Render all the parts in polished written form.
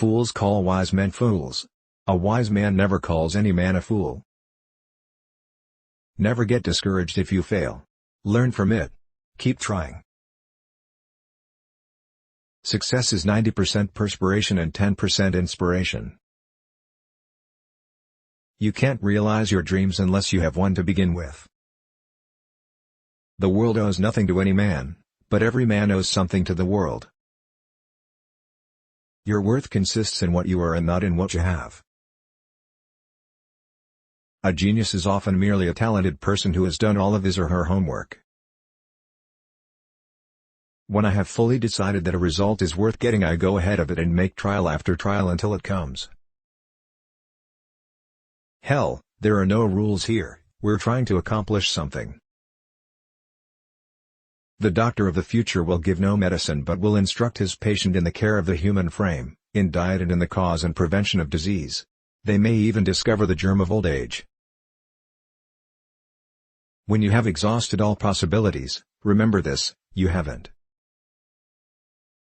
Fools call wise men fools. A wise man never calls any man a fool. Never get discouraged if you fail. Learn from it. Keep trying. Success is 90% perspiration and 10% inspiration. You can't realize your dreams unless you have one to begin with. The world owes nothing to any man, but every man owes something to the world. Your worth consists in what you are and not in what you have. A genius is often merely a talented person who has done all of his or her homework. When I have fully decided that a result is worth getting, I go ahead of it and make trial after trial until it comes. Hell, there are no rules here, we're trying to accomplish something. The doctor of the future will give no medicine but will instruct his patient in the care of the human frame, in diet and in the cause and prevention of disease. They may even discover the germ of old age. When you have exhausted all possibilities, remember this, you haven't.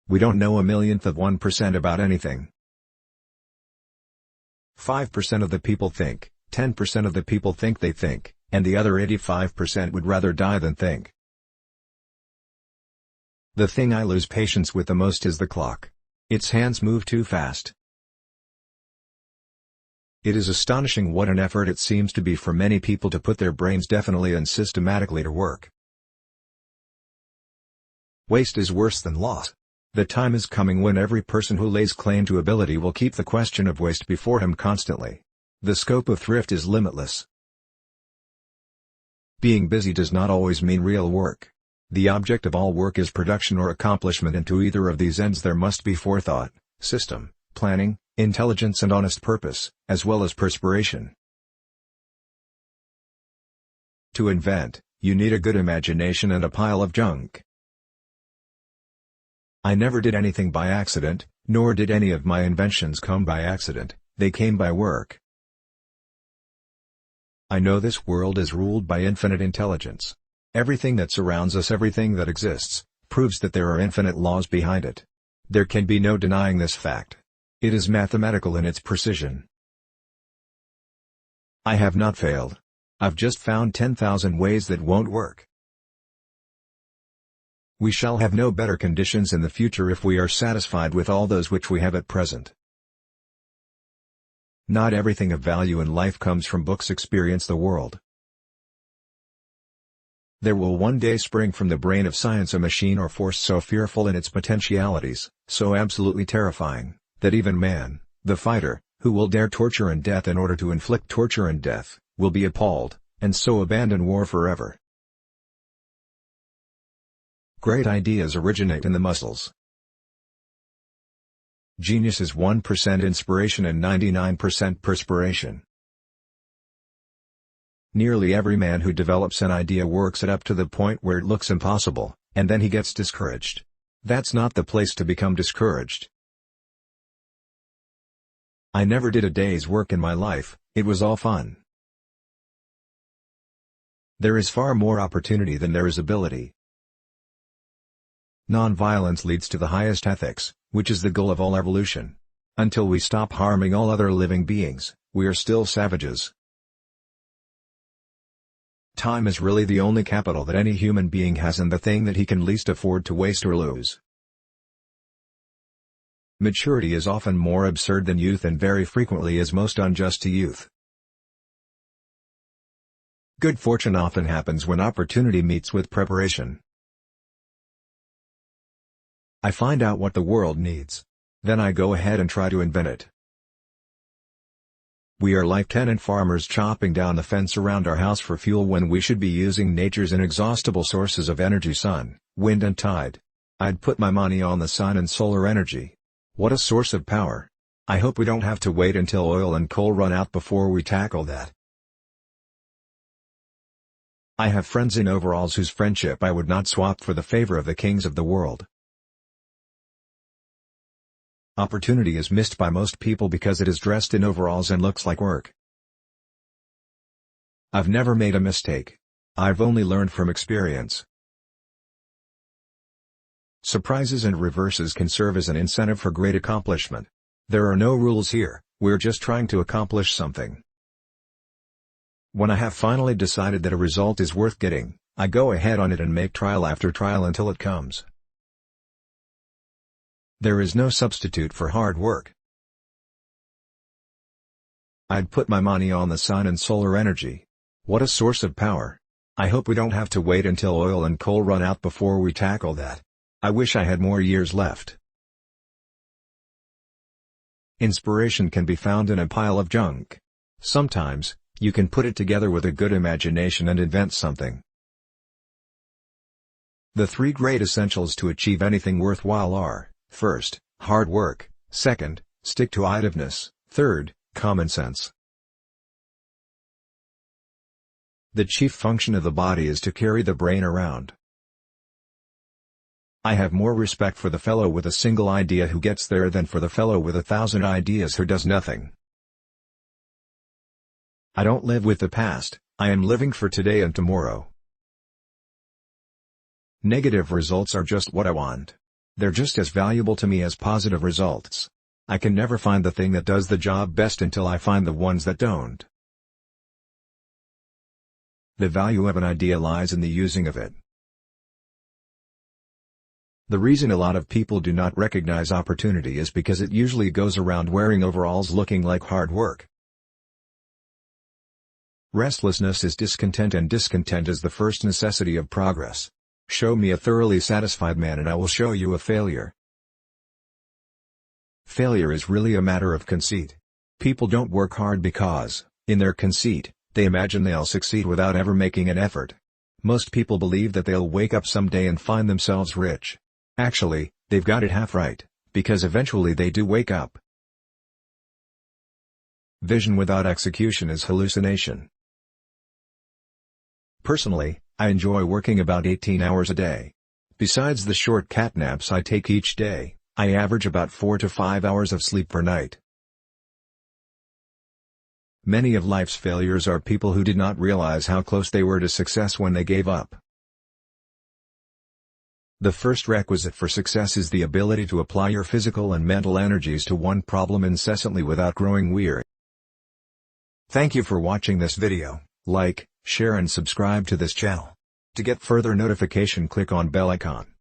We don't know 1/1,000,000% about anything. 5% of the people think, 10% of the people think they think, and the other 85% would rather die than think. The thing I lose patience with the most is the clock. Its hands move too fast. It is astonishing what an effort it seems to be for many people to put their brains definitely and systematically to work. Waste is worse than loss. The time is coming when every person who lays claim to ability will keep the question of waste before him constantly. The scope of thrift is limitless. Being busy does not always mean real work. The object of all work is production or accomplishment, and to either of these ends there must be forethought, system, planning, intelligence and honest purpose, as well as perspiration. To invent, you need a good imagination and a pile of junk. I never did anything by accident, nor did any of my inventions come by accident, they came by work. I know this world is ruled by infinite intelligence. Everything that surrounds us, everything that exists, proves that there are infinite laws behind it. There can be no denying this fact. It is mathematical in its precision. I have not failed. I've just found 10,000 ways that won't work. We shall have no better conditions in the future if we are satisfied with all those which we have at present. Not everything of value in life comes from books. Experience the world. There will one day spring from the brain of science a machine or force so fearful in its potentialities, so absolutely terrifying, that even man, the fighter, who will dare torture and death in order to inflict torture and death, will be appalled, and so abandon war forever. Great ideas originate in the muscles. Genius is 1% inspiration and 99% perspiration. Nearly every man who develops an idea works it up to the point where it looks impossible, and then he gets discouraged. That's not the place to become discouraged. I never did a day's work in my life, it was all fun. There is far more opportunity than there is ability. Nonviolence leads to the highest ethics, which is the goal of all evolution. Until we stop harming all other living beings, we are still savages. Time is really the only capital that any human being has, and the thing that he can least afford to waste or lose. Maturity is often more absurd than youth, and very frequently is most unjust to youth. Good fortune often happens when opportunity meets with preparation. I find out what the world needs. Then I go ahead and try to invent it. We are like tenant farmers chopping down the fence around our house for fuel when we should be using nature's inexhaustible sources of energy: sun, wind and tide. I'd put my money on the sun and solar energy. What a source of power! I hope we don't have to wait until oil and coal run out before we tackle that. I have friends in overalls whose friendship I would not swap for the favor of the kings of the world. Opportunity is missed by most people because it is dressed in overalls and looks like work. I've never made a mistake. I've only learned from experience. Surprises and reverses can serve as an incentive for great accomplishment. There are no rules here, we're just trying to accomplish something. When I have finally decided that a result is worth getting, I go ahead on it and make trial after trial until it comes. There is no substitute for hard work. I'd put my money on the sun and solar energy. What a source of power. I hope we don't have to wait until oil and coal run out before we tackle that. I wish I had more years left. Inspiration can be found in a pile of junk. Sometimes, you can put it together with a good imagination and invent something. The three great essentials to achieve anything worthwhile are, first, hard work, second, stick-to-itiveness, third, common sense. The chief function of the body is to carry the brain around. I have more respect for the fellow with a single idea who gets there than for the fellow with 1,000 ideas who does nothing. I don't live with the past, I am living for today and tomorrow. Negative results are just what I want. They're just as valuable to me as positive results. I can never find the thing that does the job best until I find the ones that don't. The value of an idea lies in the using of it. The reason a lot of people do not recognize opportunity is because it usually goes around wearing overalls looking like hard work. Restlessness is discontent, and discontent is the first necessity of progress. Show me a thoroughly satisfied man and I will show you a failure. Failure is really a matter of conceit. People don't work hard because, in their conceit, they imagine they'll succeed without ever making an effort. Most people believe that they'll wake up someday and find themselves rich. Actually, they've got it half right, because eventually they do wake up. Vision without execution is hallucination. Personally, I enjoy working about 18 hours a day. Besides the short cat naps I take each day, I average about 4 to 5 hours of sleep per night. Many of life's failures are people who did not realize how close they were to success when they gave up. The first requisite for success is the ability to apply your physical and mental energies to one problem incessantly without growing weary. Thank you for watching this video. Like, share and subscribe to this channel. To get further notification, click on bell icon.